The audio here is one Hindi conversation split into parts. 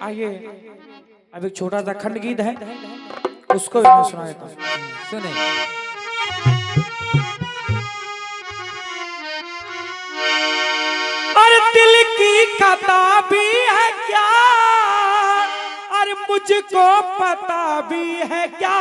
आइए अब एक छोटा सा खंड गीत है, उसको भी मैं सुना देता हूँ। सुने। अरे दिल की कथा भी है क्या, अरे मुझको पता भी है क्या।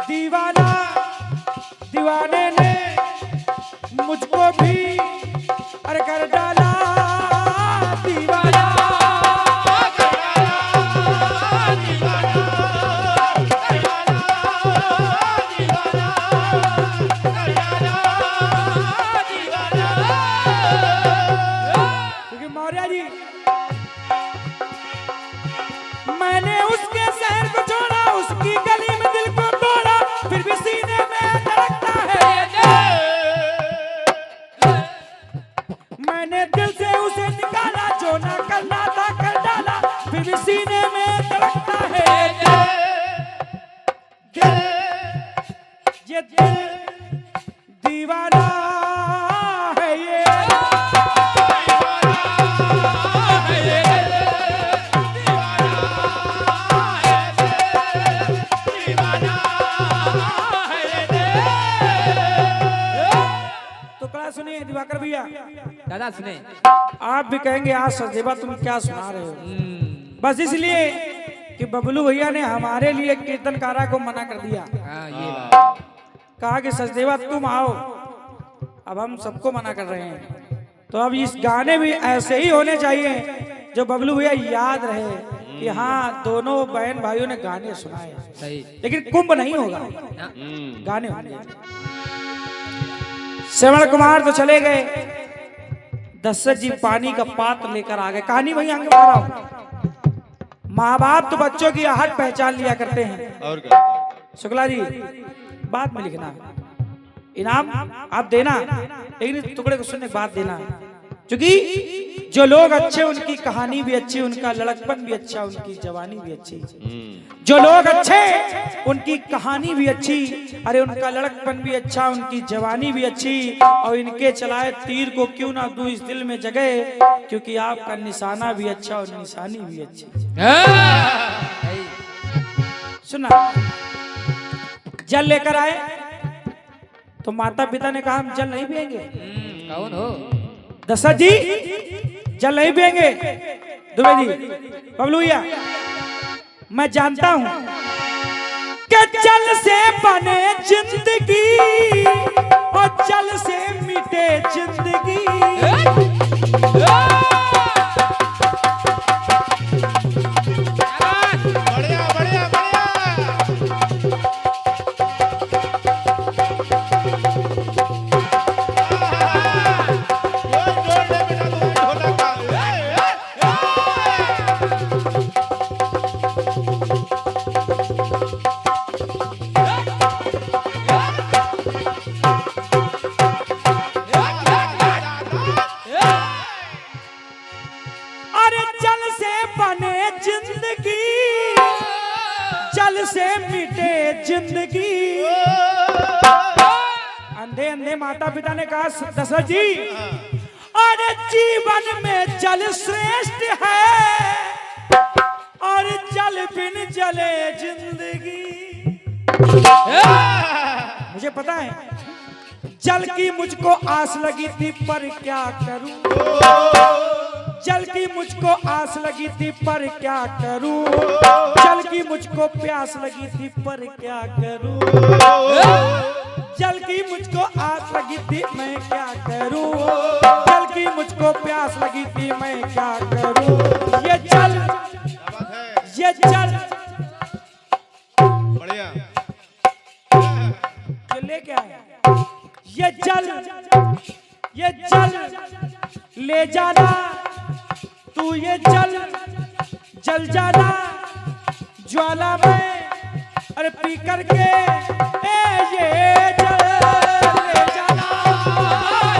दीवाना दीवाने ने मुझको भी अरे कर डाला दीवाना। क्योंकि मौर्य जी मैंने उसके शहर को छोड़ा, उसकी गली में दिल को तोड़ा, फिर भी सीने में धड़कता है। मैंने दिल से उसे निकाला, जो ना करना था कर डाला, फिर भी सीने में धड़कता है। ये दिल दीवाना है, ये सुनिए दिवाकर भैया। दादा सुने। आप भी कहेंगे आज सचदेवा तुम क्या सुना रहे हो। बस इसलिए कि बबलू भैया ने हमारे लिए कीर्तनकारा को मना कर दिया। ये कहा कि सचदेवा तुम आओ, अब हम सबको मना कर रहे हैं। तो अब इस गाने भी ऐसे ही होने चाहिए जो बबलू भैया याद रहे कि हाँ दोनों बहन भाइयों ने गाने सुनाए। सही। लेकिन कुंभ नहीं होगा, गाने होंगे। श्रवण कुमार तो चले गए, दशरथ जी पानी का पात्र लेकर आ गए। कहानी वही आगे बढ़ा रहा हूं। माँ बाप तो बच्चों की आहट पहचान लिया करते हैं। और क्या? शुक्ला जी बाद में लिखना, इनाम आप देना, लेकिन इस टुकड़े को सुनने के बाद देना। क्योंकि जो लोग अच्छे उनकी कहानी भी अच्छी, उनका लड़कपन भी अच्छा, उनकी जवानी भी अच्छी। जो लोग अच्छे उनकी कहानी भी अच्छी, अरे उनका लड़कपन भी अच्छा, उनकी जवानी भी अच्छी। और इनके चलाए तीर को क्यों ना दूं इस दिल में जगह, क्योंकि आपका निशाना भी अच्छा और निशानी भी अच्छी। सुना, जल लेकर आए तो माता पिता ने कहा हम जल नहीं पिएंगे। कौन हो? दशरथ जी जल नहीं पिएंगे। दुबे जी बबलू भैया मैं जानता हूं कि जल से बने जिंदगी और जल से मिटे जिंदगी। बढ़िया बढ़िया जिंदगी। अंधे अंधे माता पिता ने कहा दशरथ जी और जीवन में जल श्रेष्ठ है और जल बिन जले जिंदगी। मुझे पता है जल की मुझको आस लगी थी पर क्या करूं, जल की मुझको आस लगी थी पर क्या करूं, जल की मुझको प्यास लगी थी पर क्या करूं, जल की मुझको आस लगी थी मैं क्या करूं, जल की मुझको प्यास लगी थी मैं क्या करूं। ये जल बढ़िया ये ले क्या है, ये जल ले जाना तू, ये जल जाना ज्वाला में, अरे पी करके ये जल ले जाना,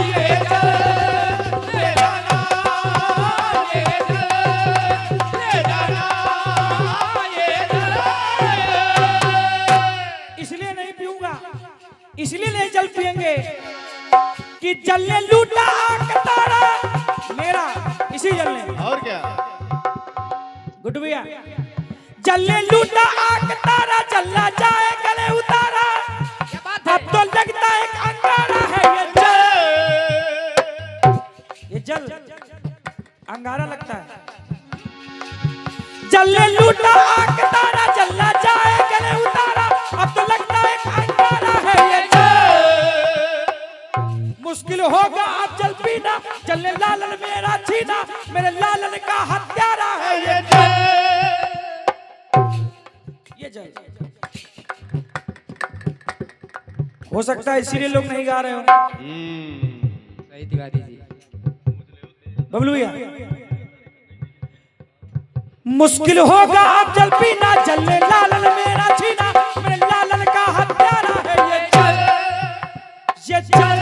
ये जल ले जाना, ये जल ले जाना, ये जल। इसलिए नहीं पीऊंगा, इसलिए नहीं जल पिएंगे कि जल ने लूटा कतारा मेरा, इसी जल ने। और क्या गुड्डू भैया, जल ने लूटा आग तारा, जलना जाए गले उतारा, अब तो लगता एक अंगारा है ये जल अंगारा लगता है। जल ने लूटा आग तारा, जलना जाए गले उतारा, अब तो लगता एक अंगारा है ये जल। मुश्किल होगा अब जल पीना, जल ने लालन मेरा छीना, मेरे लालन का हत्यारा है ये जल। हो सकता है इसीलिए लोग नहीं गा रहे हो। सही तिवारी जी। बबलू भैया, मुश्किल होगा अब जल पीना, जल ने लालन मेरा छीना, मेरे लालन का हत्यारा है ये जल, ये जल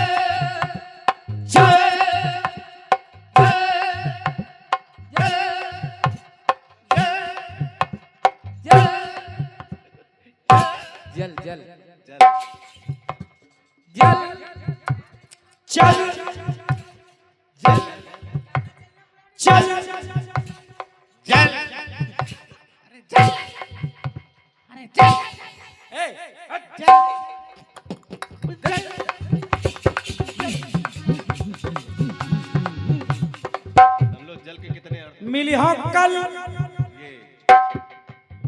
जल जल चल चल जल हम लोग जल के कितने अर्थ मिली हो कल ये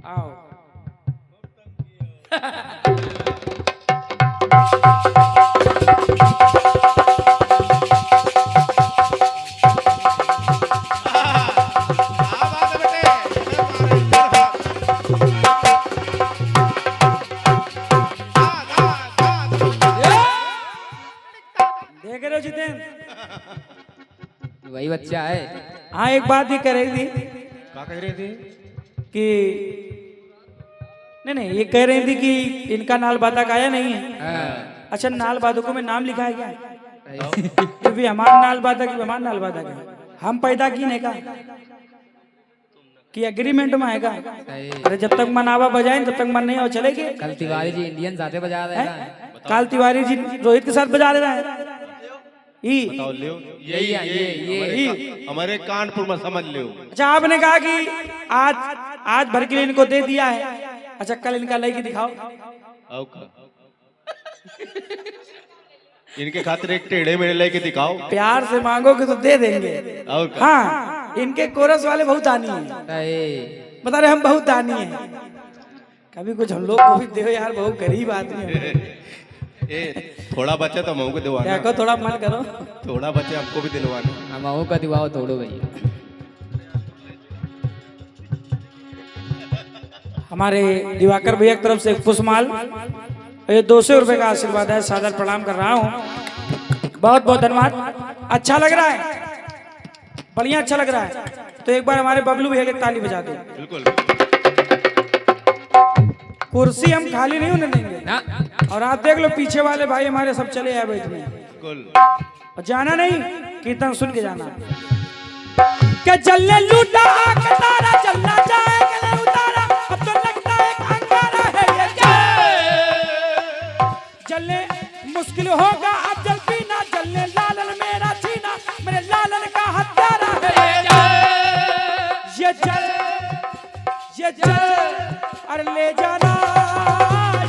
आओ। देख रहे हो जितेंद्र, वही बच्चा है। हाँ एक बात ही कह रही थी क्या कह रहे थे कि नहीं ये कह रही थी कि इनका नाल बाधक आया नहीं है। हाँ। अच्छा नाल बाधकों में नाम लिखा है क्या? तो भी हमारा नाल बाधक हमारा नाल बाधक है, हम पैदा की नहीं का कि एग्रीमेंट में आएगा। सही। अरे जब तक मनावा बजाएं तब तक मन नहीं हो चलेगी। कल तिवारी जी इंडियन साथे बजा रहे हैं। काल तिवारी जी रोहित के साथ बजा रहे हैं। बताओ लियो यही है, ये हमारे कानपुर में समझ लियो। अच्छा आपने कहा कि आज भर के लिए इनको दे दिया है, अच्छा कल इनका लड़की दिखाओ। इनके खातिर एक टेढ़े मेढ़े लेके दिखाओ। प्यार से मांगोगे तो दे देंगे। और क्या? हाँ इनके कोरस वाले बहुत दानी हैं, सही। बता रहे हम बहुत दानी हैं। कभी कुछ हम लोग को भी दो यार, बहुत गरीब आदमी है। ए, थोड़ा बच्चा तो हमको दिलवाना, देखो थोड़ा मन करो, थोड़ा बच्चा हमको भी दिलवाना। हम आओ का दिवाओ तोड़ो भैया। हमारे दिवाकर भैया की तरफ से पुष्पमाल, ये 200 रुपए का आशीर्वाद है, सादर प्रणाम कर रहा हूँ। बहुत बहुत धन्यवाद। अच्छा लग रहा है, बढ़िया अच्छा लग रहा है। तो एक बार हमारे बबलू भैया की ताली बजा दो। बिल्कुल कुर्सी हम खाली नहीं होने देंगे ना। और आप देख लो पीछे वाले भाई हमारे सब चले आए बैठ में। बिल्कुल। और जाना नहीं, कीर्तन सुन के जाना। क्या जलने लूटा कतारा, जलना जाए गले उतारा, अब तो लगता एक अंगारा है ये जलने मुश्किल होगा अब जल पीना, जलने लालन मेरा छीना, मेरे लालन का हत्यारा है ये जल, अरे ले जाना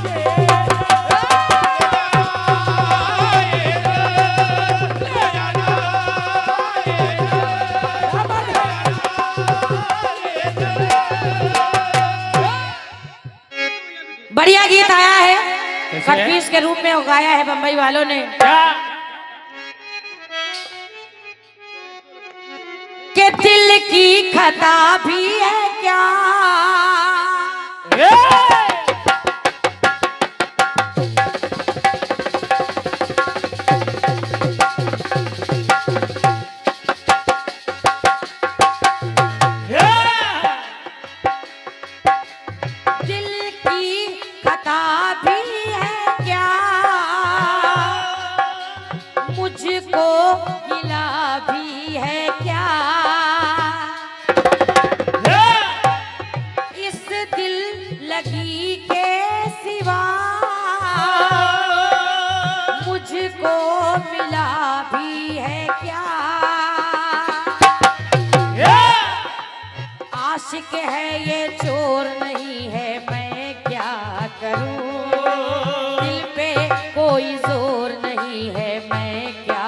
ये गीत आया है कैसे है? कटपीस के रूप में उगाया है बम्बई वालों ने क्या कि दिल की खता भी है क्या दिल की खता भी है क्या मुझको गिला भी है क्या इस दिल लगी के सिवा मुझको मिला भी है क्या आशिक है ये चोर नहीं है मैं क्या करूं दिल पे कोई जोर नहीं है मैं क्या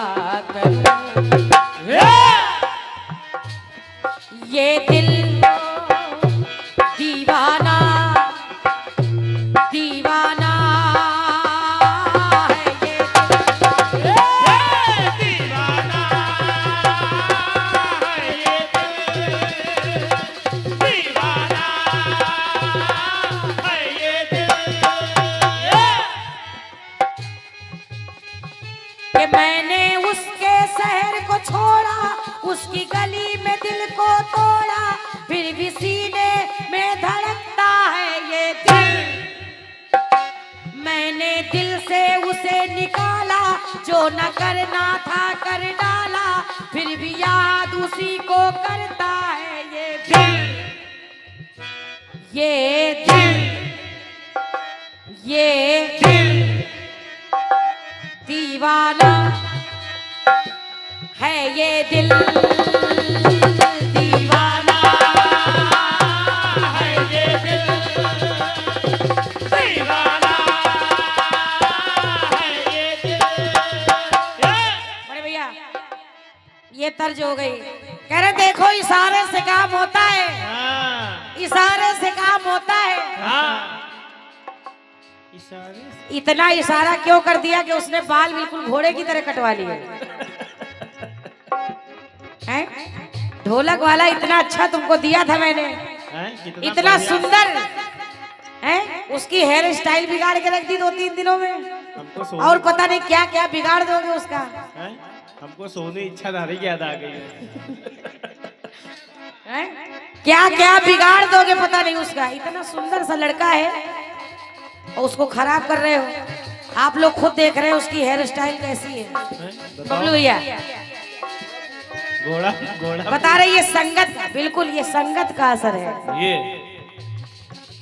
करूं ये दिल दीवाना दीवाना है ये दिल कि मैंने उसके शहर को छोड़ा उसकी गली में दिल को तोड़ा फिर भी सीने में धड़कता है ये दिल मैंने दिल से उसे निकाला जो न करना था कर डाला फिर भी याद उसी को करता है ये दिल ये दिल ये दिल दीवाना है ये दिल दीवाना है ये दिल दीवाना है ये दिल बड़े भैया ये तर्ज हो गई कह रहे देखो इशारे से काम होता है इशारे से काम होता है इतना इशारा क्यों कर दिया कि उसने बाल बिल्कुल घोड़े की तरह कटवा लिए हैं? ढोलक वाला इतना अच्छा तुमको दिया था मैंने इतना सुंदर है उसकी हेयर स्टाइल बिगाड़ के रख दी 2-3 दिनों में और पता नहीं क्या क्या बिगाड़ दोगे उसका हमको सोने इच्छाधारी की याद आ गई है? क्या क्या बिगाड़ दोगे पता नहीं उसका इतना सुंदर सा लड़का है और उसको खराब कर रहे हो आप लोग खुद देख रहे हो उसकी हेयर स्टाइल कैसी है बबलू भैया घोड़ा घोड़ा बता रहे ये संगत बिल्कुल ये संगत का असर है ये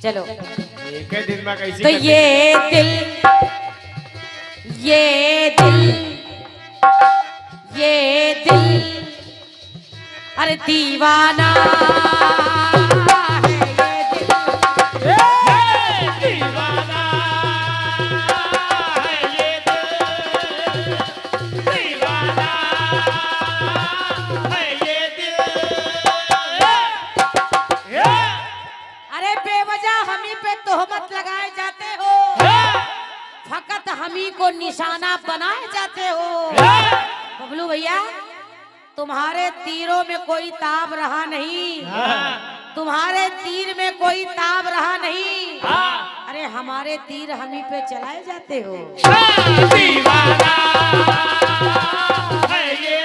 चलो एक ही दिन में कैसी तो ये दिल ये दिल ये दिल अरे दीवाना तोहमत लगाए जाते हो फकत हमी को निशाना बनाए जाते हो बबलू भैया तुम्हारे तीरों में कोई ताब रहा नहीं तुम्हारे तीर में कोई ताब रहा नहीं अरे हमारे तीर हमी पे चलाए जाते हो दीवाना है ये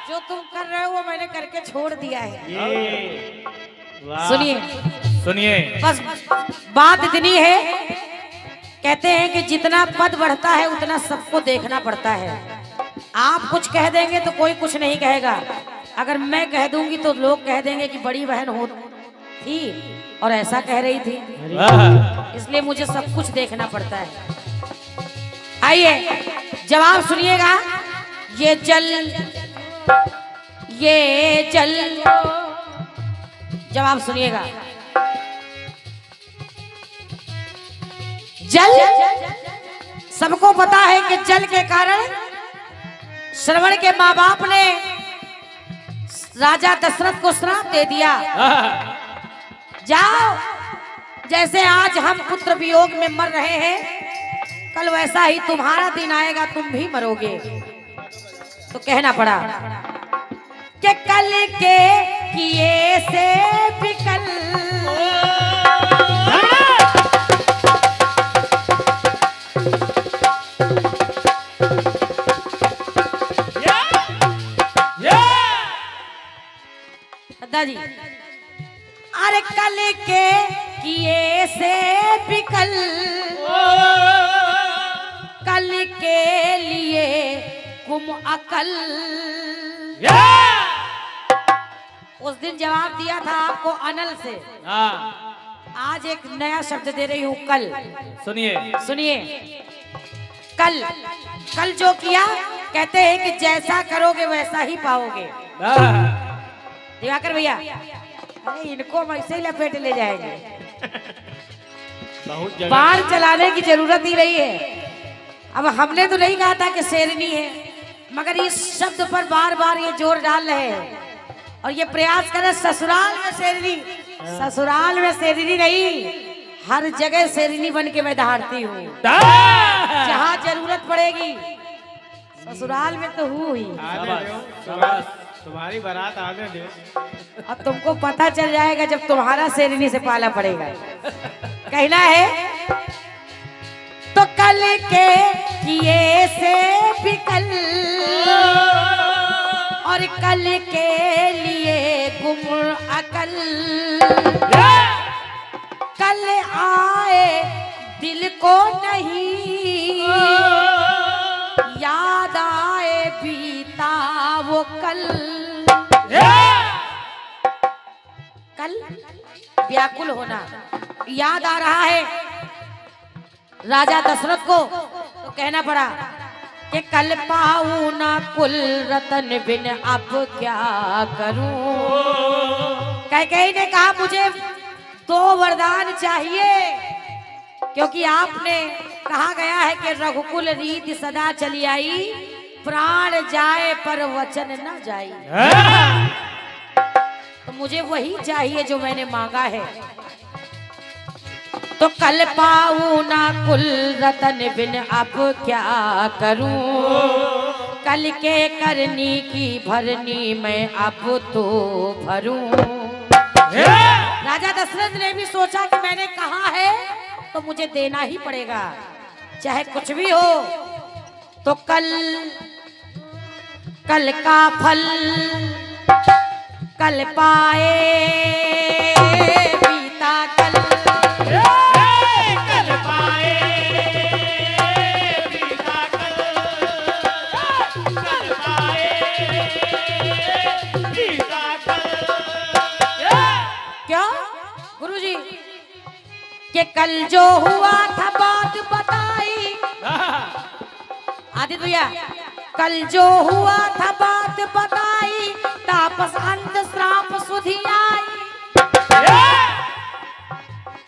जो तुम कर रहे हो वो मैंने करके छोड़ दिया है सुनिए सुनिए बस बात इतनी है कहते हैं कि जितना पद बढ़ता है उतना सबको देखना पड़ता है आप कुछ कह देंगे तो कोई कुछ नहीं कहेगा अगर मैं कह दूंगी तो लोग कह देंगे कि बड़ी बहन हो थी और ऐसा कह रही थी इसलिए मुझे सब कुछ देखना पड़ता है आइए जवाब सुनिएगा ये जल जवाब सुनिएगा जल सबको पता है कि जल के कारण श्रवण के माँ बाप ने राजा दशरथ को श्राप दे दिया जाओ जैसे आज हम पुत्र वियोग में मर रहे हैं, कल वैसा ही तुम्हारा दिन आएगा, तुम भी मरोगे। तो कहना पड़ा कि कल के किए से बिकल दादाजी, अरे कल के किए से बिकल, कल के लिए गुम अकल। उस दिन जवाब दिया था आपको अनल से, आज एक नया शब्द दे रही हूँ, कल। सुनिए, कल कल जो किया, कहते हैं कि जैसा करोगे वैसा ही पाओगे। दिवाकर भैया, अरे इनको वैसे ही लपेट ले जाएंगे, बहुत जगह बाढ़ चलाने की जरूरत ही नहीं है। अब हमने तो नहीं कहा था कि शेरनी है, मगर इस शब्द पर बार बार ये जोर डाल रहे हैं और ये प्रयास कर रहे, ससुराल में शेरनी, ससुराल में शेरनी नहीं, हर जगह शेरनी बन के मैं दहाड़ती हूँ, जहाँ जरूरत पड़ेगी। ससुराल में तो हूँ ही, आने दो, तुम्हारी बारात आने दो। अब तुमको पता चल जाएगा जब तुम्हारा शेरनी से पाला पड़ेगा। कहना है तो कल के किए से बिकल और कल के लिए गुम अकल। कल आए दिल को नहीं, याद आए बीता वो कल। कल व्याकुल होना, याद आ रहा है राजा दशरथ को, तो कहना पड़ा कि कल पाऊं ना कुल रतन बिन अब क्या करूं। कैकेयी ने कहा मुझे 2 वरदान चाहिए, क्योंकि आपने कहा गया है कि रघुकुल रीति सदा चली आई, प्राण जाए पर वचन न जाई। तो मुझे वही चाहिए जो मैंने मांगा है। तो कल पाऊं ना कुल रतन बिन अब क्या करूं, कल के करनी की भरनी मैं अब तो भरूं। राजा दशरथ ने भी सोचा कि मैंने कहा है तो मुझे देना ही पड़ेगा, चाहे कुछ भी हो। तो कल का फल कल पाए बीता कल। क्या गुरुजी, कि कल जो हुआ था बात बताई। आदित्य भैया, कल जो हुआ था बात बताई, तापस अंध श्राप सुधि आई।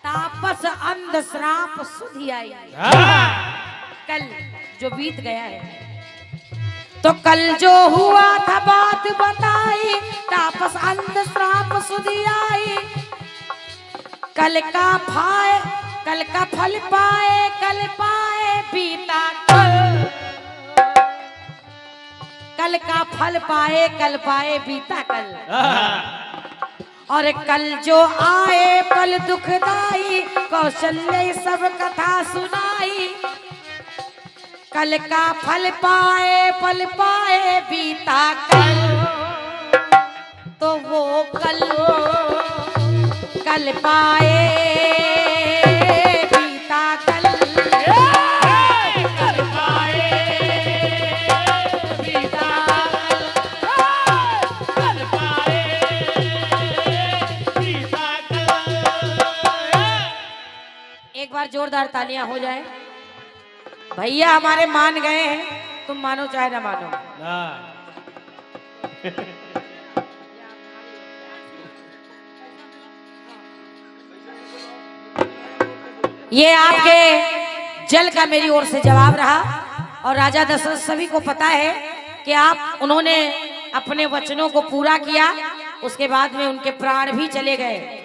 तापस अंध श्राप सुधि आई। कल जो बीत गया है, तो कल जो हुआ था बात बताई, तापस अंध श्राप सुधि आई। कल का फल पाए कल पाए बीता कल। कल का फल पाए कल पाए बीता कल। और कल जो आए पल दुखदाई, कौशल्य सब कथा सुनाई। कल का फल पाए पल पाए बीता कल। तो वो कल पाए बीता कल। कल पाए बीता कल पाए बीता कल। एक बार जोरदार तालियां हो जाए। भैया हमारे मान गए हैं, तुम मानो चाहे ना मानो। ये आपके जल का मेरी ओर से जवाब रहा। और राजा दशरथ सभी को पता है कि उन्होंने अपने वचनों को पूरा किया, उसके बाद में उनके प्राण भी चले गए।